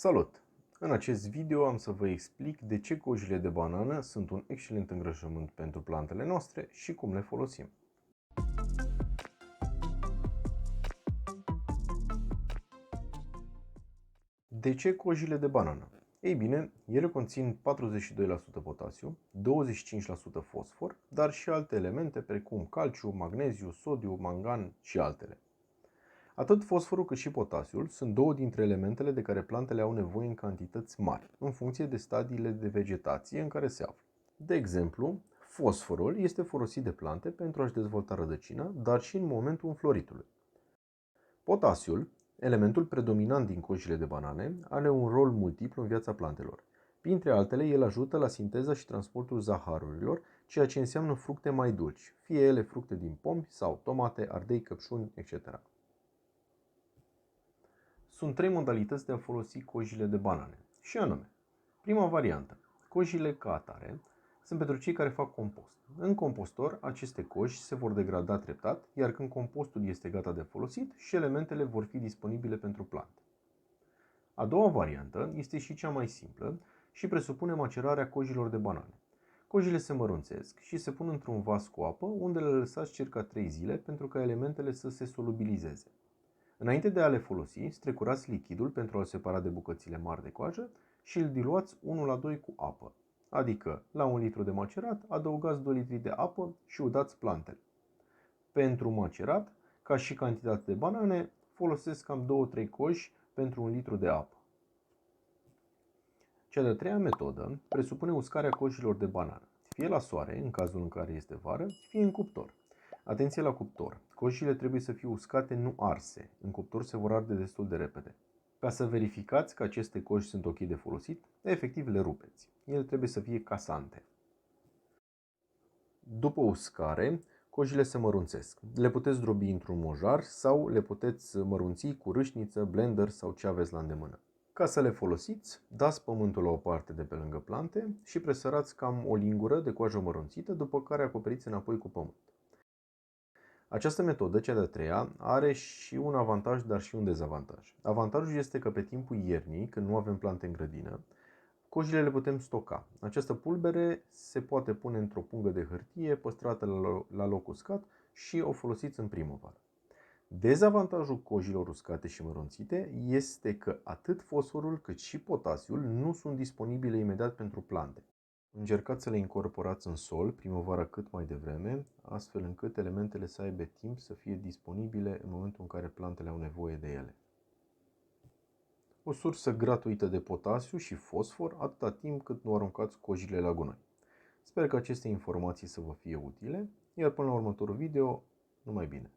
Salut! În acest video am să vă explic de ce cojile de banană sunt un excelent îngrășământ pentru plantele noastre și cum le folosim. De ce cojile de banană? Ei bine, ele conțin 42% potasiu, 25% fosfor, dar și alte elemente precum calciu, magneziu, sodiu, mangan și altele. Atât fosforul cât și potasiul sunt două dintre elementele de care plantele au nevoie în cantități mari, în funcție de stadiile de vegetație în care se află. De exemplu, fosforul este folosit de plante pentru a-și dezvolta rădăcina, dar și în momentul înfloritului. Potasiul, elementul predominant din cojile de banane, are un rol multiplu în viața plantelor. Printre altele, el ajută la sinteza și transportul zaharurilor, ceea ce înseamnă fructe mai dulci, fie ele fructe din pomi sau tomate, ardei, căpșuni, etc. Sunt trei modalități de a folosi cojile de banane, și anume: prima variantă, cojile ca atare, sunt pentru cei care fac compost. În compostor, aceste coji se vor degrada treptat, iar când compostul este gata de folosit, și elementele vor fi disponibile pentru plante. A doua variantă este și cea mai simplă și presupune macerarea cojilor de banane. Cojile se mărunțesc și se pun într-un vas cu apă, unde le lăsați circa 3 zile pentru ca elementele să se solubilizeze. Înainte de a le folosi, strecurați lichidul pentru a-l separa de bucățile mari de coajă și îl diluați 1:2 cu apă. Adică, la 1 litru de macerat, adăugați 2 litri de apă și udați plantele. Pentru macerat, ca și cantitate de banane, folosesc cam 2-3 coji pentru 1 litru de apă. Cea de-a treia metodă presupune uscarea cojilor de banană, fie la soare, în cazul în care este vară, fie în cuptor. Atenție la cuptor. Cojile trebuie să fie uscate, nu arse. În cuptor se vor arde destul de repede. Ca să verificați că aceste coji sunt ok de folosit, efectiv le rupeți. Ele trebuie să fie casante. După uscare, cojile se mărunțesc. Le puteți drobi într-un mojar sau le puteți mărunți cu râșniță, blender sau ce aveți la îndemână. Ca să le folosiți, dați pământul la o parte de pe lângă plante și presărați cam o lingură de coajă mărunțită, după care acoperiți înapoi cu pământ. Această metodă, cea de-a treia, are și un avantaj, dar și un dezavantaj. Avantajul este că pe timpul iernii, când nu avem plante în grădină, cojile le putem stoca. Această pulbere se poate pune într-o pungă de hârtie păstrată la loc uscat și o folosiți în primăvară. Dezavantajul cojilor uscate și mărunțite este că atât fosforul cât și potasiul nu sunt disponibile imediat pentru plante. Încercați să le incorporați în sol primăvara cât mai devreme, astfel încât elementele să aibă timp să fie disponibile în momentul în care plantele au nevoie de ele. O sursă gratuită de potasiu și fosfor atâta timp cât nu aruncați cojile la gunoi. Sper că aceste informații să vă fie utile, iar până la următorul video, numai bine!